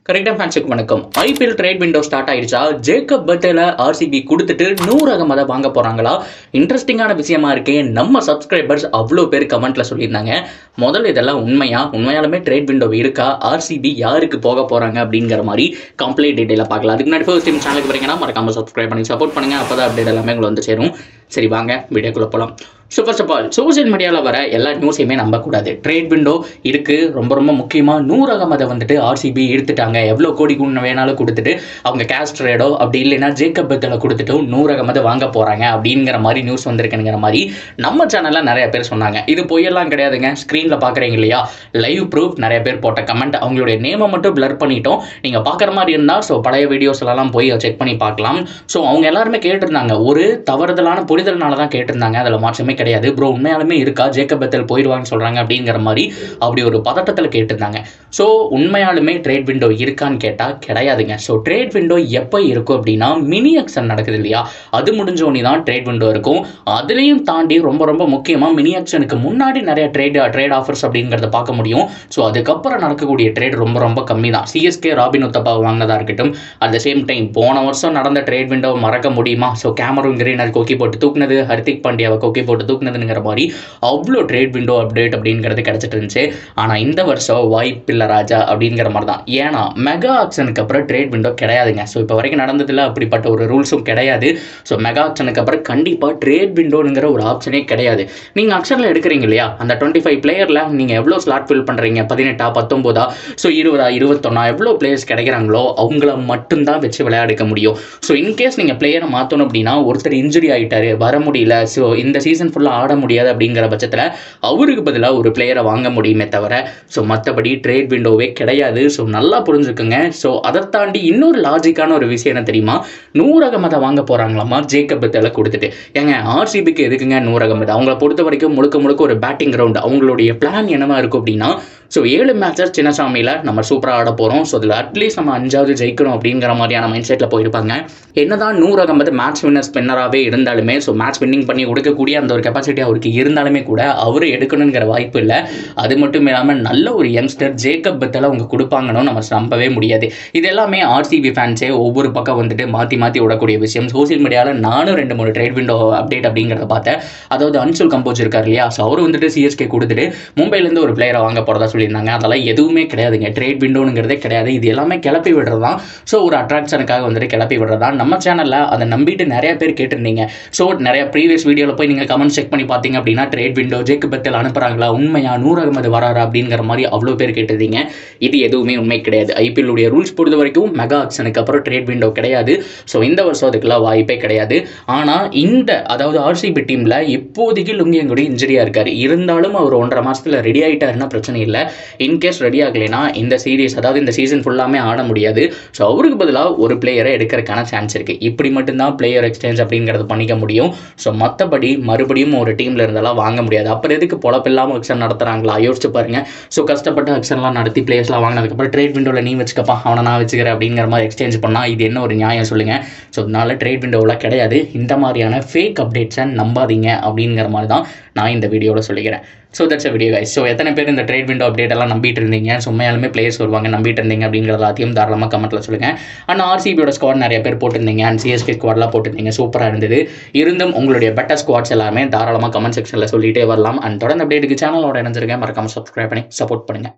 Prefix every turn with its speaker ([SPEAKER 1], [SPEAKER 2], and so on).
[SPEAKER 1] கரெக்டா ஃபேன்ஸுக்கு வணக்கம். ஐபிஎல் ட்ரேட் விண்டோ ஸ்டார்ட் ஆயிடுச்சா? ஜேக்கப் பட்டேல ஆர்சிபி கொடுத்துட்டு 100 அகமத வாங்க போறாங்களா? இன்ட்ரெஸ்டிங்கான விஷயமா இருக்கே. நம்ம சப்ஸ்கிரைபர்ஸ் அவ்வளோ பேர் கமெண்ட்ல சொல்லியிருந்தாங்க. முதல்ல இதெல்லாம் உண்மையாலுமே ட்ரேட் விண்டோ இருக்கா? ஆர்சிபி யாருக்கு போக போறாங்க அப்படிங்கிற மாதிரி கம்ப்ளீட் டீடைல பார்க்கலாம். அதுக்கு முன்னாடி ஃபர்ஸ்ட் டைம் சேனலுக்கு வரீங்கன்னா மறக்காம சப்ஸ்கிரைப் பண்ணி சப்போர்ட் பண்ணுங்க. அப்பதான் அப்டேட் எல்லாமே உங்களுக்கு வந்து சேரும். சரி வாங்க வீடியோக்குள்ள போகலாம். ஃபர்ஸ்ட் ஆஃப் ஆல் சோசியல் மீடியாவில் வர எல்லா நியூஸையுமே நம்பக்கூடாது. ட்ரேட் விண்டோ இருக்கு, ரொம்ப முக்கியமாக 100 அகமதை வந்துட்டு ஆர்சிபி எடுத்துட்டாங்க. எவ்வளோ கோடி வேணாலும் கொடுத்துட்டு அவங்க கேஷ் ட்ரேடோ அப்படி இல்லைன்னா ஜேக்கப் பத்தலை கொடுத்துட்டு 100 அகமதை வாங்க போறாங்க அப்படிங்கிற மாதிரி நியூஸ் வந்திருக்குங்கிற மாதிரி நம்ம சேனலில் நிறைய பேர் சொன்னாங்க. இது பொய்யெல்லாம் கிடையாதுங்க. ஸ்க்ரீனில் பார்க்குறீங்க இல்லையா, லைவ் ப்ரூஃப். நிறைய பேர் போட்ட கமெண்ட், அவங்களுடைய நேமை மட்டும் பிளர் பண்ணிட்டோம். நீங்கள் பார்க்குற மாதிரி இருந்தால் ஸோ பழைய வீடியோஸ் எல்லாம் போய் செக் பண்ணி பார்க்கலாம். ஸோ அவங்க எல்லாருமே கேட்டிருந்தாங்க, ஒரு தவறுதலான புரிதல்னால தான் கேட்டிருந்தாங்க. அதில் மாற்றமே கிடையாது. ப்ரோ உண்மையாலுமே இருக்கா, ஜேக்கப் பத்தல் போயிடுவான்னு சொல்றாங்க அப்படிங்கிற மாதிரி அப்படி ஒரு பதட்டத்தில் கேட்டிருந்தாங்க. ஸோ உண்மையாலுமே ட்ரேட் விண்டோ இருக்கான்னு கேட்டால் கிடையாதுங்க. ஸோ ட்ரேட் விண்டோ எப்போ இருக்கும் அப்படின்னா மினி ஆக்ஷன் நடக்குது இல்லையா, அது முடிஞ்சோடனே தான் ட்ரேட் விண்டோ இருக்கும். அதுலேயும் தாண்டி ரொம்ப முக்கியமாக மினி ஆக்ஷனுக்கு முன்னாடி நிறைய ட்ரேட் ஆஃபர்ஸ் அப்படிங்கிறத பார்க்க முடியும். ஸோ அதுக்கப்புறம் நடக்கக்கூடிய ட்ரேட் ரொம்ப கம்மி தான். சிஎஸ்கே ராபின் உத்தப்பா வாங்கினதா இருக்கட்டும். அட் த சேம் டைம் போன வருஷம் நடந்த ட்ரேட் விண்டோவை மறக்க முடியுமா? ஸோ கேமரூன் கிரீனர் கொக்கி போட்டு தூக்குனது, ஹர்திக் பாண்டியாவை கொக்கி போட்டு தூக்குனதுங்கிற மாதிரி அவ்வளோ ட்ரேட் விண்டோ அப்டேட் அப்படிங்கிறது கிடைச்சிட்டு இருந்துச்சு. ஆனால் இந்த வருஷம் வாய்ப்பில்லை ராஜா அப்படிங்கிற மாதிரி தான். ஏன்னா மெகா ஆக்ஷனுக்கு அப்புறம் ட்ரேட் விண்டோ கிடையாதுங்க. ஸோ இப்போ வரைக்கும் நடந்ததில்ல, அப்படிப்பட்ட ஒரு ரூல்ஸும் கிடையாது. ஸோ மெகா ஆக்ஷனுக்கு அப்புறம் கண்டிப்பாக ட்ரேட் விண்டோங்கிற ஒரு ஆப்ஷனே கிடையாது. நீங்கள் ஆக்ஷனில் எடுக்கிறீங்க இல்லையா, அந்த 25 பிளேயரில் நீங்கள் எவ்வளோ ஸ்லாட் ஃபில் பண்ணுறீங்க, 18 19 ஸோ 20 21 எவ்வளோ பிளேயர்ஸ் கிடைக்கிறாங்களோ அவங்கள மட்டும்தான் வச்சு விளையாடிக்க முடியும். ஸோ இன்கேஸ் நீங்கள் பிளேயரை மாற்றணும் அப்படின்னா, ஒருத்தர் இன்ஜுரி ஆகிட்டாரு, வர முடியல, ஸோ இந்த சீசன் ஃபுல்லாக ஆட முடியாது அப்படிங்கிற பட்சத்தில் அவருக்கு பதிலாக ஒரு பிளேயரை வாங்க முடியுமே தவிர ஸோ மற்றபடி ட்ரேட் விண்டோவே கிடையாது. ஸோ நல்லா புரிஞ்சுக்குங்க. ஸோ அதை தாண்டி இன்னொரு லாஜிக்கான ஒரு விஷயம் என்ன தெரியுமா, 100 அகமதை வாங்க போகிறாங்களாமா ஜேக்கப் பத்தலை கொடுத்துட்டு. ஏங்க ஆர்சிபிக்கு எதுக்குங்க 100 அகமது? அவங்கள பொறுத்த வரைக்கும் முழுக்க ஒரு பேட்டிங் கிரவுண்ட். அவங்களுடைய பிளான் என்னவா இருக்கும் அப்படின்னா, ஸோ 7 மேட்சஸ் சின்னசாமியில் நம்ம சூப்பராக ஆட போகிறோம். ஸோ அதில் அட்லீஸ்ட் நம்ம 5ஆவது ஜெயிக்கணும் அப்படிங்கிற மாதிரியான மைண்ட் செட்டில் போயிருப்பாங்க. என்னதான் 100 அகமது மேட்ச் வின்னர் ஸ்பின்னராகவே இருந்தாலுமே, ஸோ மேட்ச் வின்னிங் பண்ணி கொடுக்கக்கூடிய அந்த ஒரு கெப்பாசிட்டி அவருக்கு இருந்தாலுமே கூட அவர் எடுக்கணுங்கிற வாய்ப்பு இல்லை. அது மட்டும் இல்லாமல் நல்ல ஒரு யங்ஸ்டர் ஜேக்கப் பத்தலை அவங்க கொடுப்பாங்கன்னு நம்ம நம்பவே முடியாது. இது எல்லாமே ஆர்சிபி ஃபேன்ஸே ஒவ்வொரு பக்கம் வந்துட்டு மாற்றி விடக்கூடிய விஷயம். சோசியல் மீடியாவில் நானும் 2-3 ட்ரேட் விண்டோ அப்டேட் அப்படிங்கிறத பார்த்தேன். அதாவது அன்சுல் கம்போஸ் இருக்கார் இல்லையா, ஸோ அவர் வந்துட்டு சிஎஸ்கே கொடுத்துட்டு மும்பைலேருந்து ஒரு பிளேயரை வாங்க போகிறதா சொல்லியிருந்தாங்க. அதெல்லாம் எதுவுமே கிடையாதுங்க. ட்ரேட் விண்டோங்கிறதே கிடையாது. இது எல்லாமே கிளப்பி விடுறதான். ஸோ ஒரு அட்ராக்ஷனுக்காக வந்துட்டு கிளப்பி விடுறதான். நம்ம சேனலில் அதை நம்பிட்டு நிறைய பேர் கேட்டிருந்தீங்க. ஸோ நிறைய ப்ரீவியஸ் வீடியோவில் போய் நீங்கள் கமெண்ட் செக் பண்ணி பார்த்தீங்க அப்படின்னா, ட்ரேட் விண்டோ ஜேக்கப் பத்தல் அனுப்புறாங்களா, உண்மையா 100 அகமது வராரா அப்படிங்கிற மாதிரி அவ்வளோ பேர் கேட்டிருந்தீங்க. இது எதுவுமே உண்மை கிடையாது. ஐபிஎல் உடைய ரூல்ஸ் பொறுத்த வரைக்கும் மெகா ஆக்ஷனுக்கு அப்புறம் ட்ரேட் விண்டோ கிடையாது. ஸோ இந்த வருஷம் அதுக்கெல்லாம் வாய்ப்பே கிடையாது. ஆனால் அதாவது ஆர்சிபி டீமில் இப்போதைக்கு லுங்கியங்குடி இன்ஜுரியாக இருக்கார். இருந்தாலும் அவர் 1.5 மாதத்தில் ரெடி ஆகிட்டாருன்னா பிரச்சனை இல்லை. இன்கேஸ் ரெடி ஆகலைன்னா இந்த சீரீஸ், அதாவது இந்த சீசன் ஃபுல்லாமே ஆட முடியாது. ஸோ அவருக்கு பதிலாக ஒரு பிளேயரை எடுக்கிறதுக்கான சான்ஸ் இருக்குது. இப்படி மட்டும்தான் பிளேயர் எக்ஸ்சேஞ்ச் அப்படிங்கிறது பண்ணிக்க முடியும். ஸோ மற்றபடி மறுபடியும் ஒரு டீமில் இருந்தாலும் வாங்க முடியாது. அப்புறம் எதுக்கு பொழப்பில்லாமல் ஆக்ஷன் நடத்துகிறாங்களா யோசிச்சு பாருங்க. ஸோ கஷ்டப்பட்டு ஆக்ஷன்லாம் நடத்தி பிளேயர்ஸ்லாம் வாங்கினதுக்கப்புறம் ட்ரேட் விண்டோவில் நீ வச்சுக்கப்பா, அவனை நான் வச்சுக்கிறேன் அப்படிங்கிற மாதிரி எக்ஸ்சேஞ்ச் பண்ணால் இது என்ன ஒரு நியாயம் சொல்லுங்கள். ஸோ அதனால ட்ரேட் விண்டோவில் கிடையாது. இந்த மாதிரியான ஃபேக் அப்டேட்ஸை நம்பாதீங்க அப்படிங்கிற மாதிரி தான் நான் இந்த வீடியோவில் சொல்லிக்கிறேன். So that's video guys. So எத்தனை பேர் இந்த ட்ரேட் விண்டோ அப்டேட் எல்லாம் நம்பிட்டு இருந்தீங்க, உண்மையாலுமே பிளேயர்ஸ் வருவாங்க நம்பிட்டு இருந்தீங்க அப்படிங்கிற எல்லாத்தையும் தாராளமாக கமெண்ட்டில் சொல்லுங்கள். அண்ட் ஆர்சிபியோட ஸ்குவாட் நிறைய பேர் போட்டிருந்தீங்க, அண்ட் சிஎஸ்கே ஸ்குவாட்லாம் போட்டிருந்தீங்க, சூப்பராக இருந்தது. இருந்தும் உங்களுடைய பெட்டர் ஸ்குவாட்ஸ் எல்லாமே தாராளமாக கமெண்ட் செக்ஷனில் சொல்லிட்டே வரலாம். அண்ட் தொடர்ந்து அப்டேட்டுக்கு சேனலோட இணைஞ்சிருக்கேன். மறக்காமல் சப்ஸ்கிரைப் பண்ணி சப்போர்ட் பண்ணுங்கள்.